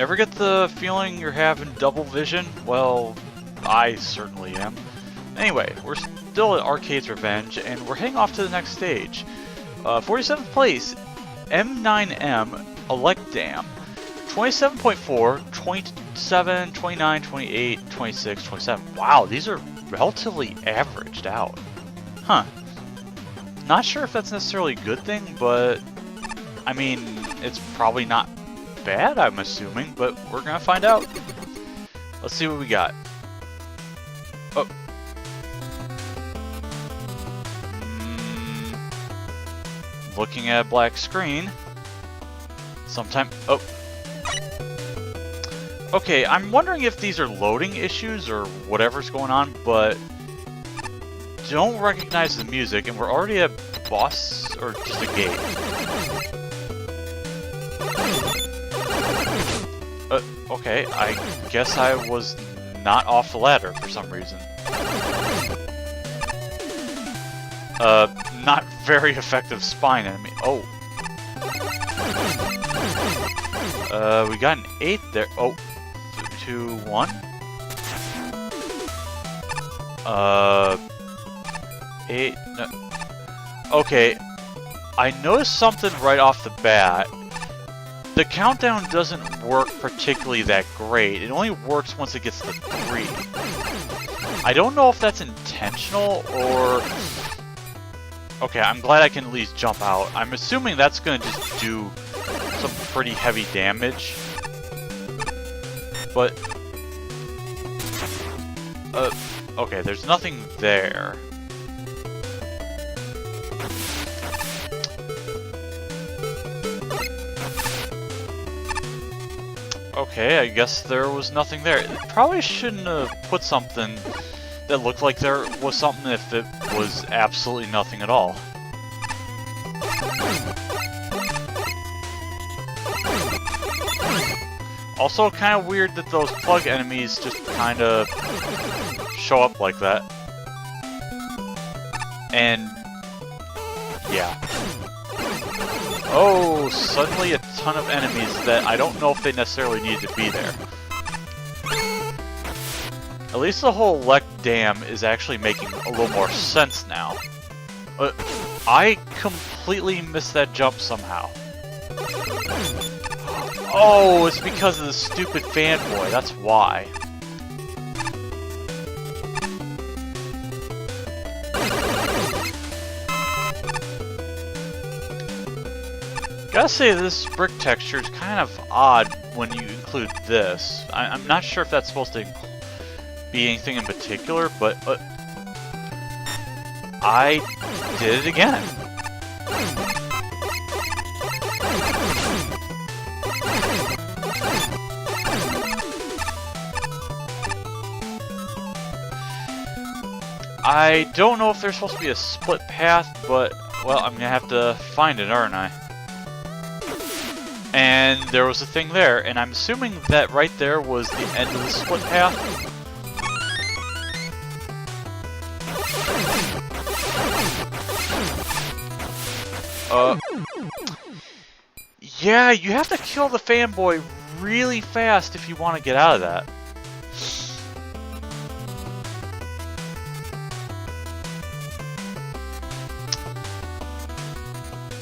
Ever get the feeling you're having double vision? Well, I certainly am. Anyway, we're still at Arcade's Revenge, and we're heading off to the next stage. 47th place, M9M, Elec Dam. 27.4, 27, 29, 28, 26, 27. Wow, these are relatively averaged out. Huh. Not sure if that's necessarily a good thing, but I mean, it's probably not bad, I'm assuming, but we're gonna find out. Let's see what we got. Oh. Looking at a black screen. Sometime. Oh. Okay, I'm wondering if these are loading issues or whatever's going on, but don't recognize the music, and we're already at boss or just a gate. Okay, I guess I was not off the ladder for some reason. Not very effective spine enemy. Oh. We got an 8 there. Oh. 2, 1. 8. No. Okay. I noticed something right off the bat. The countdown doesn't work particularly that great. It only works once it gets to 3. I don't know if that's intentional or... Okay, I'm glad I can at least jump out. I'm assuming that's going to just do some pretty heavy damage. But... okay, there's nothing there. Okay, I guess there was nothing there. It probably shouldn't have put something that looked like there was something if it was absolutely nothing at all. Also, kind of weird that those plug enemies just kind of show up like that. And yeah. Oh, suddenly a ton of enemies that I don't know if they necessarily needed to be there. At least the whole Elec Dam is actually making a little more sense now. I completely missed that jump somehow. Oh, it's because of the stupid fanboy, that's why. Gotta say, this brick texture is kind of odd when you include this. I'm not sure if that's supposed to be anything in particular, but I did it again. I don't know if there's supposed to be a split path, but, well, I'm gonna have to find it, aren't I? And there was a thing there, and I'm assuming that right there was the end of the split path. Yeah, you have to kill the fanboy really fast if you want to get out of that.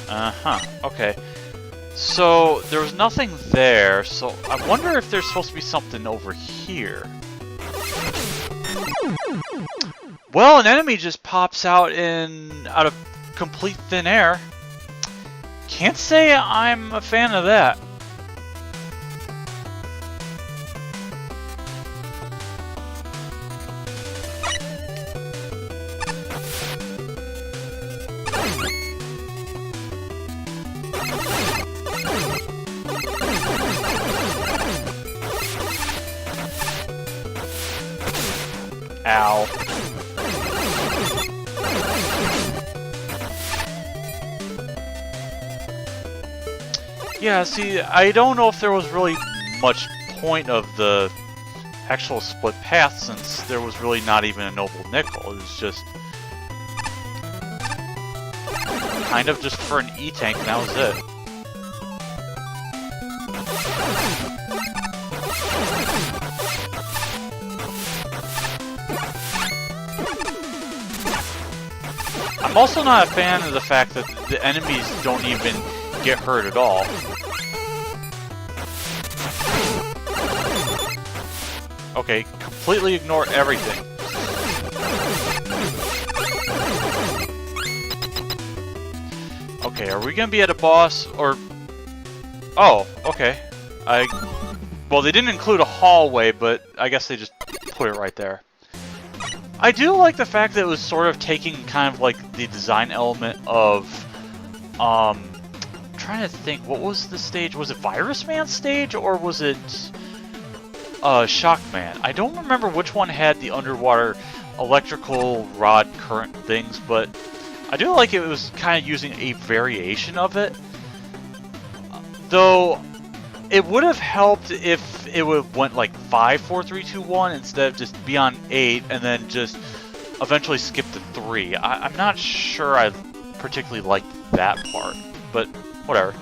Uh-huh, okay. So, there was nothing there, so I wonder if there's supposed to be something over here. Well, an enemy just pops out out of complete thin air. Can't say I'm a fan of that. Ow. Yeah, see, I don't know if there was really much point of the actual split path since there was really not even a noble nickel. It was just kind of just for an E-tank and that was it. I'm also not a fan of the fact that the enemies don't even get hurt at all. Okay, completely ignore everything. Okay, are we gonna be at a boss, or... Oh, okay. Well, they didn't include a hallway, but I guess they just put it right there. I do like the fact that it was sort of taking kind of like the design element of, I'm trying to think, what was the stage? Was it Virus Man's stage, or was it, Shockman? I don't remember which one had the underwater electrical rod current things, but I do like it was kind of using a variation of it. Though, it would have helped if it would went like 5, 4, 3, 2, 1 instead of just be on 8 and then just eventually skip to 3. I'm not sure I particularly like that part, but whatever.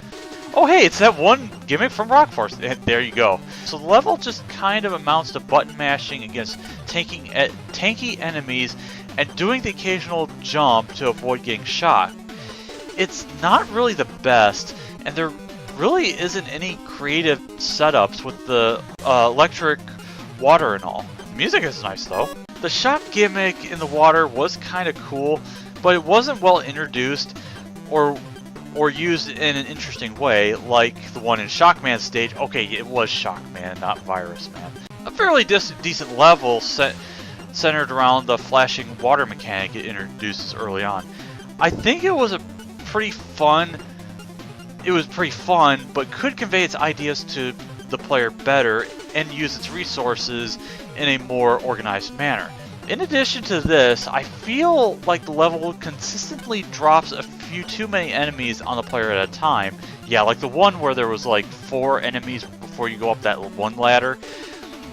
Oh hey, it's that one gimmick from Rock Force. And there you go. So the level just kind of amounts to button mashing against tanky enemies and doing the occasional jump to avoid getting shot. It's not really the best, and there really isn't any creative setups with the electric water and all. The music is nice though. The shock gimmick in the water was kind of cool, but it wasn't well introduced or used in an interesting way like the one in Shockman's stage. Okay, it was Shockman, not Virus Man. A fairly decent level centered around the flashing water mechanic it introduces early on. I think it was pretty fun, but could convey its ideas to the player better and use its resources in a more organized manner. In addition to this, I feel like the level consistently drops a few too many enemies on the player at a time. Yeah, like the one where there was like 4 enemies before you go up that one ladder.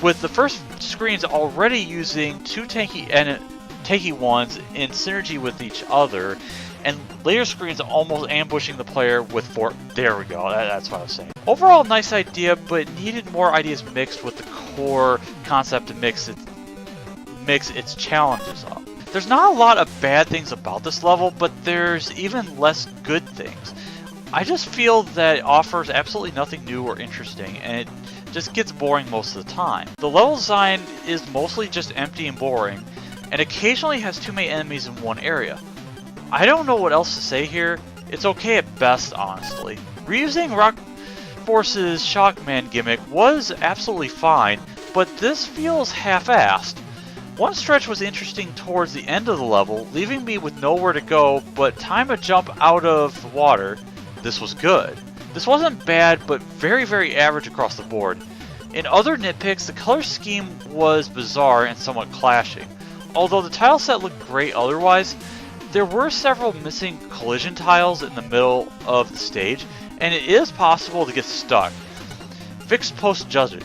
With the first screens already using 2 tanky ones in synergy with each other, and later screens almost ambushing the player with 4. There we go, that's what I was saying. Overall, nice idea, but it needed more ideas mixed with the core concept to mix its challenges up. There's not a lot of bad things about this level, but there's even less good things. I just feel that it offers absolutely nothing new or interesting, and it just gets boring most of the time. The level design is mostly just empty and boring, and occasionally has too many enemies in one area. I don't know what else to say here. It's okay at best, honestly. Reusing Rock Force's Shockman gimmick was absolutely fine, but this feels half-assed. One stretch was interesting towards the end of the level, leaving me with nowhere to go but time to jump out of the water. This was good. This wasn't bad, but very, very average across the board. In other nitpicks, the color scheme was bizarre and somewhat clashing. Although the tile set looked great otherwise, there were several missing collision tiles in the middle of the stage, and it is possible to get stuck. Fixed post-judging.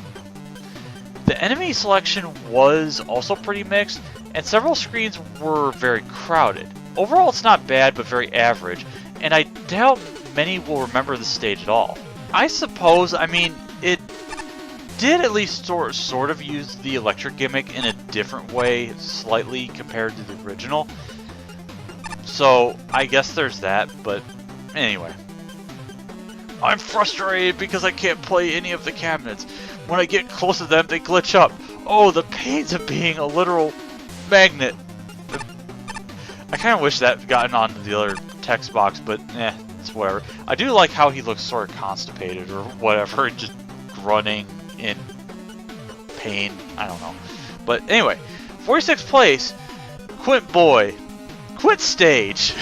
The enemy selection was also pretty mixed, and several screens were very crowded. Overall, it's not bad, but very average, and I doubt many will remember this stage at all. I suppose, I mean, it did at least sort of use the electric gimmick in a different way, slightly compared to the original. So, I guess there's that, but anyway. I'm frustrated because I can't play any of the cabinets. When I get close to them, they glitch up. Oh, the pains of being a literal magnet. I kind of wish that had gotten onto the other text box, but it's whatever. I do like how he looks sort of constipated or whatever, just grunting in pain. I don't know. But anyway, 46th place, Quint Stage.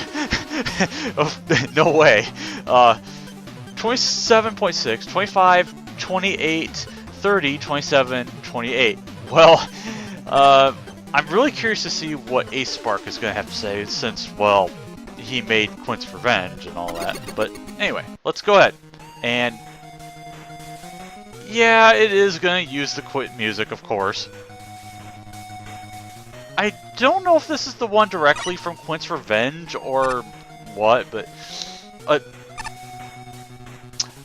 Oh, no way. 27.6, 25, 28, 30, 27, 28. Well, I'm really curious to see what Ace Spark is going to have to say since, well, he made Quint's Revenge and all that. But anyway, let's go ahead. And yeah, it is going to use the Quint music, of course. I don't know if this is the one directly from Quint's Revenge or what, but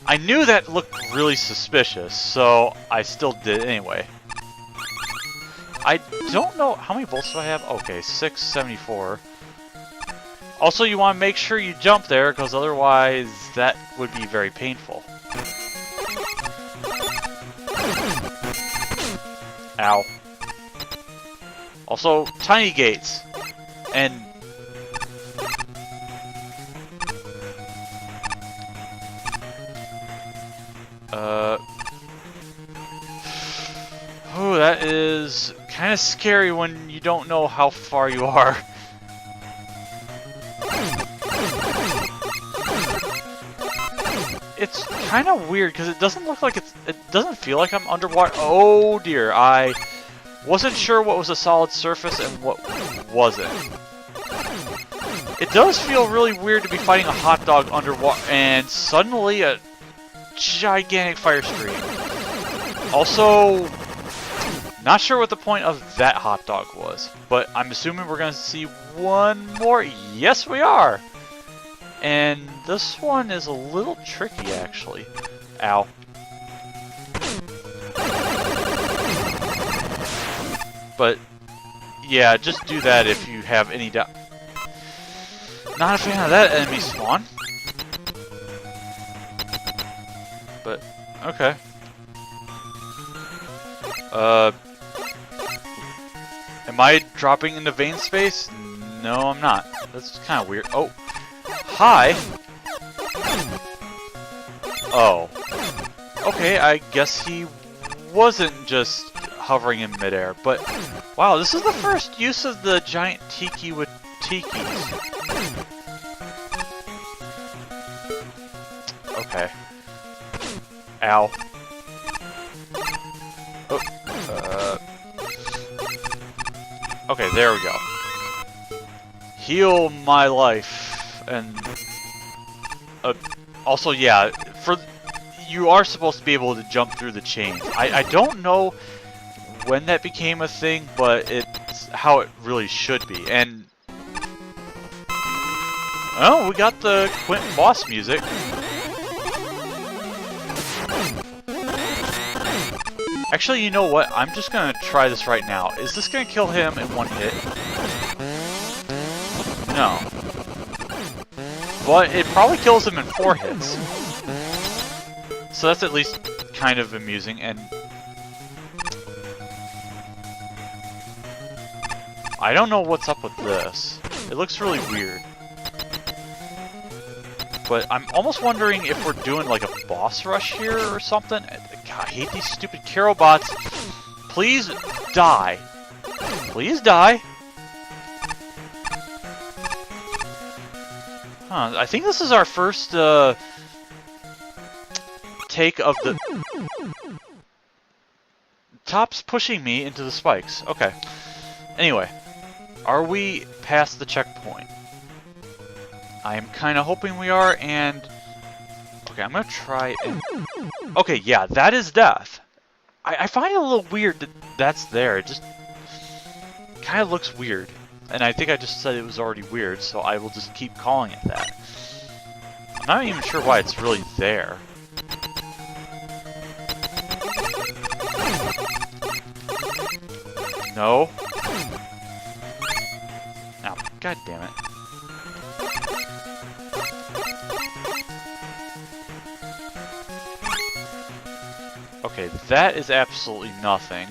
I knew that looked really suspicious, so I still did it anyway. I don't know, how many volts do I have? Okay, 674. Also, you want to make sure you jump there, because otherwise that would be very painful. Ow. Also, tiny gates. And... Oh, that is kind of scary when you don't know how far you are. It's kind of weird because it doesn't look like it doesn't feel like I'm underwater. Oh dear, I wasn't sure what was a solid surface and what wasn't. It does feel really weird to be fighting a hot dog underwater and suddenly a gigantic fire stream. Also, not sure what the point of that hot dog was, but I'm assuming we're going to see one more. Yes, we are! And this one is a little tricky, actually. Ow. But, yeah, just do that if you have any doubt. Not a fan of that enemy spawn. But, okay. Am I dropping into vein space? No, I'm not. That's kind of weird. Oh. Hi! Oh. Okay, I guess he wasn't just hovering in midair, but wow, this is the first use of the giant tiki with tikis. Okay. Ow. Oh, okay, there we go. Heal my life. And also, yeah, you are supposed to be able to jump through the chains. I don't know when that became a thing, but it's how it really should be. And oh, we got the Quint boss music. Actually, you know what? I'm just gonna try this right now. Is this gonna kill him in one hit? No. But it probably kills him in 4 hits. So that's at least kind of amusing, and I don't know what's up with this. It looks really weird. But I'm almost wondering if we're doing like a boss rush here or something. God, I hate these stupid Carobots. Please die. Please die. Huh, I think this is our first take of the... Top's pushing me into the spikes. Okay. Anyway, are we past the checkpoint? I am kind of hoping we are, and... Okay, I'm going to try and... Okay, yeah, that is death. I find it a little weird that that's there. It just kind of looks weird. And I think I just said it was already weird, so I will just keep calling it that. I'm not even sure why it's really there. No. Ow, god damn it. Okay, that is absolutely nothing.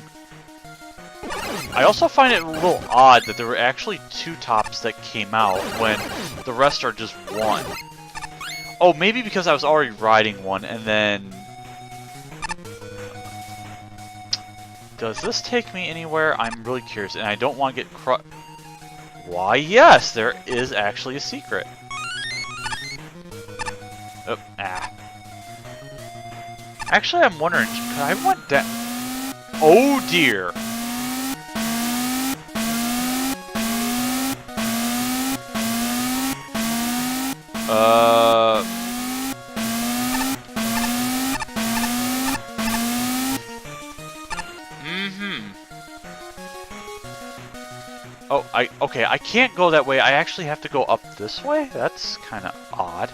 I also find it a little odd that there were actually 2 tops that came out when the rest are just 1. Oh, maybe because I was already riding one and then... Does this take me anywhere? I'm really curious and I don't want to get Why, yes, there is actually a secret. Oh, ah. Actually, I'm wondering, could I went down... Oh dear! Oh, okay, I can't go that way. I actually have to go up this way? That's kind of odd.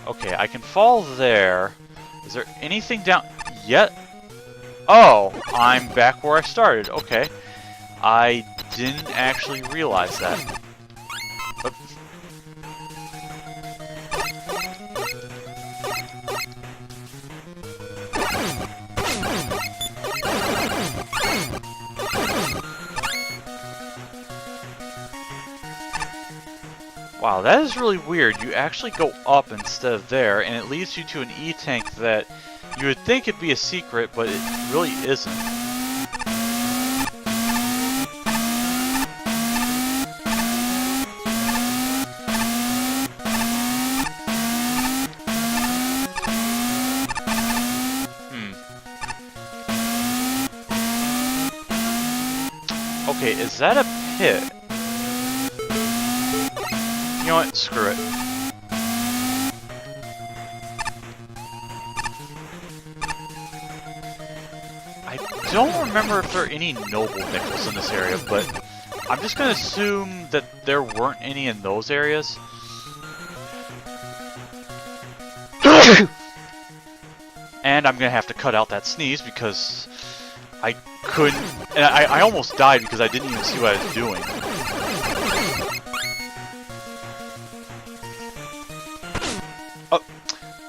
Okay, I can fall there. Is there anything down yet? Oh, I'm back where I started. Okay. I didn't actually realize that. Oops. Wow, that is really weird. You actually go up instead of there, and it leads you to an E-tank that you would think it'd be a secret, but it really isn't. Okay, is that a pit? You know what? Screw it. I don't remember if there are any noble nickels in this area, but I'm just gonna assume that there weren't any in those areas. And I'm gonna have to cut out that sneeze because I couldn't, and I almost died because I didn't even see what I was doing.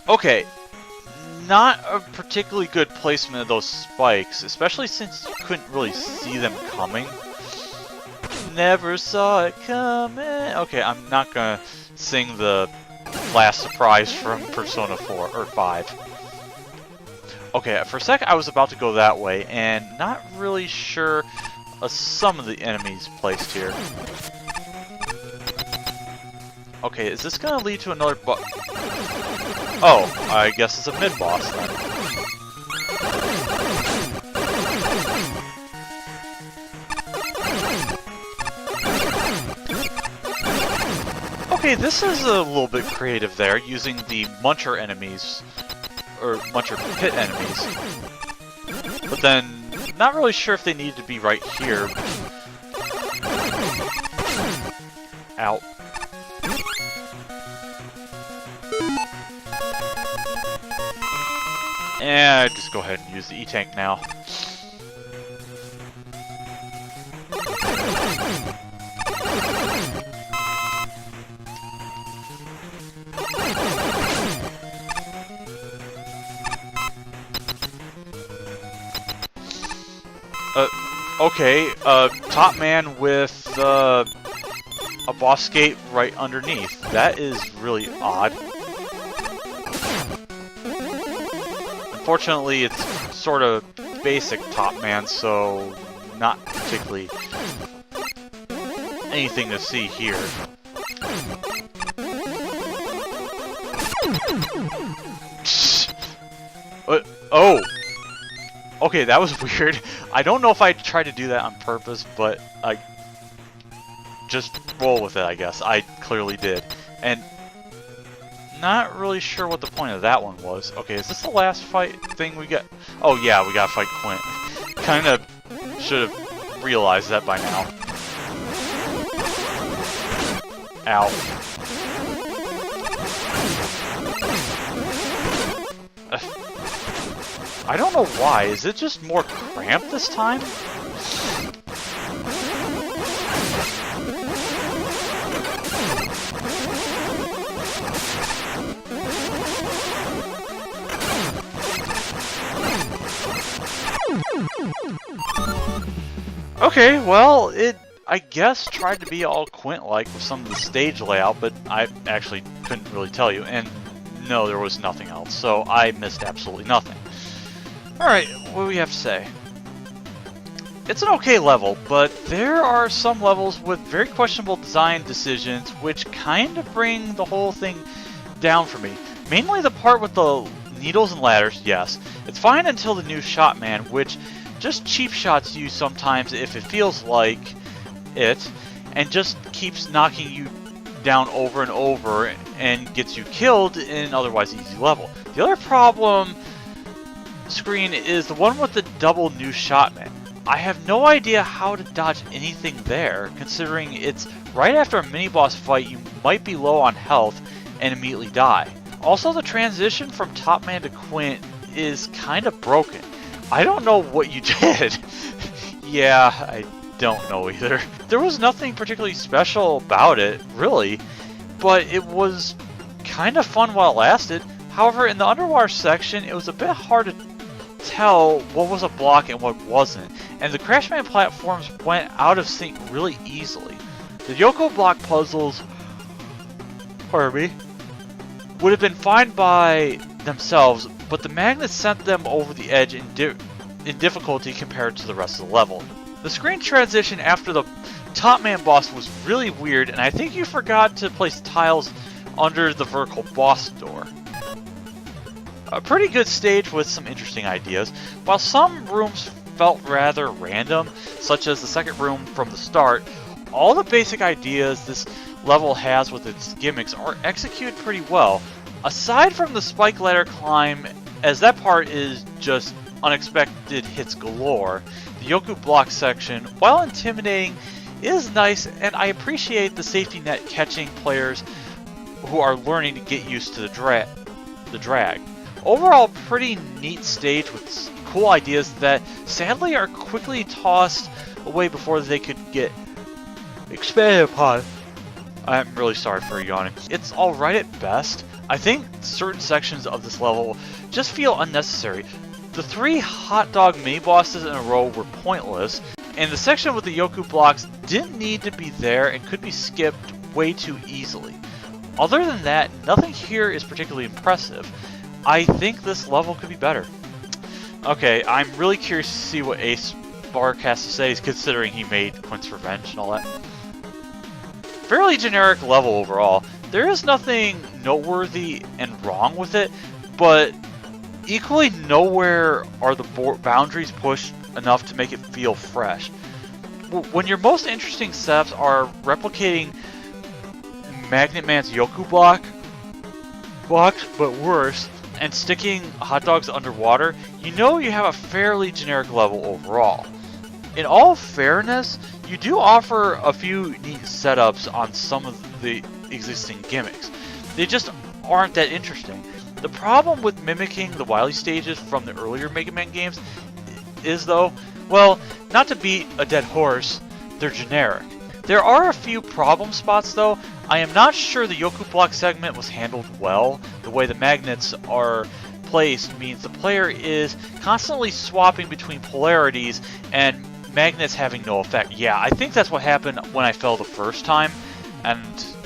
Okay, not a particularly good placement of those spikes, especially since you couldn't really see them coming. Never saw it coming. Okay, I'm not gonna sing the last surprise from Persona 4 or 5. Okay, for a second I was about to go that way, and not really sure of some of the enemies placed here. Okay, is this gonna lead to another Oh, I guess it's a mid-boss then. Okay, this is a little bit creative there, using the Muncher enemies, or Muncher pit enemies. But then, not really sure if they need to be right here. Ow. And just go ahead and use the E-tank now. Okay, top man with a boss gate right underneath. That is really odd. Unfortunately, it's sort of basic top man, so not particularly anything to see here. Oh! Okay, that was weird. I don't know if I tried to do that on purpose, but I just roll with it, I guess. I clearly did. And not really sure what the point of that one was. Okay, is this the last fight thing we got? Oh yeah, we gotta fight Quint. Kinda should have realized that by now. Ow. I don't know why. Is it just more cramped this time? Okay, well, it, I guess, tried to be all Quint-like with some of the stage layout, but I actually couldn't really tell you, and no, there was nothing else, so I missed absolutely nothing. Alright, what do we have to say? It's an okay level, but there are some levels with very questionable design decisions which kind of bring the whole thing down for me. Mainly the part with the needles and ladders, yes. It's fine until the new shot man, which just cheap shots you sometimes if it feels like it, and just keeps knocking you down over and over and gets you killed in an otherwise easy level. The other problem screen is the one with the double new shotman. I have no idea how to dodge anything there, considering it's right after a mini-boss fight you might be low on health and immediately die. Also, the transition from Top Man to Quint is kind of broken. I don't know what you did. Yeah, don't know either. There was nothing particularly special about it, really, but it was kind of fun while it lasted. However, in the underwater section, it was a bit hard to tell what was a block and what wasn't, and the Crashman platforms went out of sync really easily. The Yoko block puzzles, pardon me, would have been fine by themselves, but the magnets sent them over the edge in difficulty compared to the rest of the level. The screen transition after the Top Man boss was really weird, and I think you forgot to place tiles under the vertical boss door. A pretty good stage with some interesting ideas. While some rooms felt rather random, such as the second room from the start, all the basic ideas this level has with its gimmicks are executed pretty well. Aside from the spike ladder climb, as that part is just unexpected hits galore, the Yoku block section, while intimidating, is nice, and I appreciate the safety net catching players who are learning to get used to the drag. Overall, pretty neat stage with cool ideas that sadly are quickly tossed away before they could get expanded upon. I'm really sorry for yawning. It's alright at best. I think certain sections of this level just feel unnecessary. The 3 hot dog mini bosses in a row were pointless, and the section with the Yoku blocks didn't need to be there and could be skipped way too easily. Other than that, nothing here is particularly impressive. I think this level could be better. Okay, I'm really curious to see what Ace Bark has to say, considering he made Quint's Revenge and all that. Fairly generic level overall. There is nothing noteworthy and wrong with it, but equally nowhere are the boundaries pushed enough to make it feel fresh. When your most interesting steps are replicating Magnet Man's Yoku blocks, but worse, and sticking hot dogs underwater, you know you have a fairly generic level overall. In all fairness, you do offer a few neat setups on some of the existing gimmicks. They just aren't that interesting. The problem with mimicking the Wily stages from the earlier Mega Man games is, though, well, not to beat a dead horse, they're generic. There are a few problem spots, though. I am not sure the Yoku block segment was handled well. The way the magnets are placed means the player is constantly swapping between polarities and magnets having no effect. Yeah, I think that's what happened when I fell the first time, and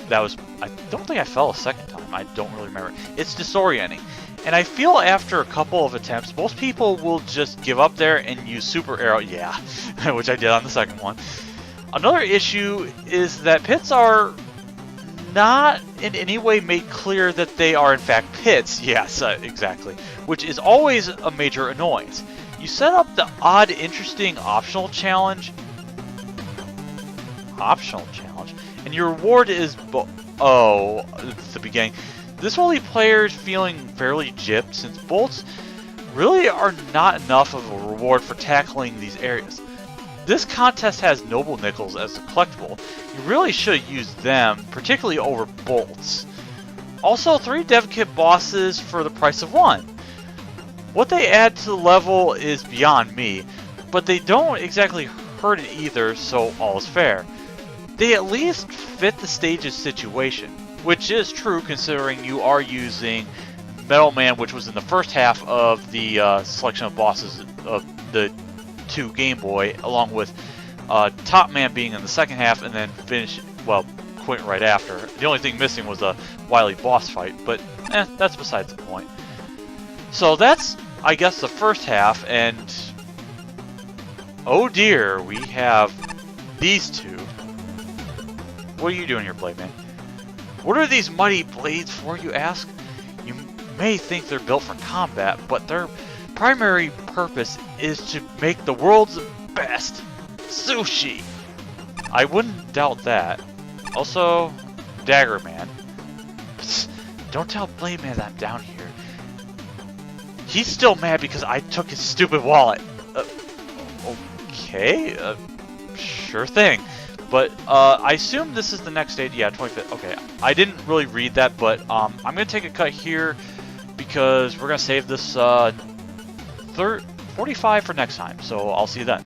that was... I don't think I fell a second time. I don't really remember. It's disorienting. And I feel after a couple of attempts, most people will just give up there and use Super Arrow. Yeah, which I did on the second one. Another issue is that pits are not in any way made clear that they are in fact pits. Yes, exactly. Which is always a major annoyance. You set up the odd, interesting optional challenge. And your reward is... Oh, it's the beginning. This will leave players feeling fairly gypped, since bolts really are not enough of a reward for tackling these areas. This contest has Noble Nickels as a collectible. You really should use them, particularly over bolts. Also, 3 dev kit bosses for the price of 1. What they add to the level is beyond me, but they don't exactly hurt it either, so all is fair. They at least fit the stage's situation, which is true considering you are using Metal Man, which was in the first half of the selection of bosses of the 2 Game Boy, along with Top Man being in the second half, and then Quint right after. The only thing missing was a Wily boss fight, but that's besides the point. So that's, I guess, the first half, and oh dear, we have these two. What are you doing here, Blade-Man? What are these mighty blades for, you ask? You may think they're built for combat, but their primary purpose is to make the world's best sushi. I wouldn't doubt that. Also, Dagger Man. Psst, don't tell Blade Man that I'm down here. He's still mad because I took his stupid wallet. Okay, sure thing. But I assume this is the next stage. Yeah, 25th. Okay, I didn't really read that, but I'm gonna take a cut here because we're gonna save this 45 for next time. So I'll see you then.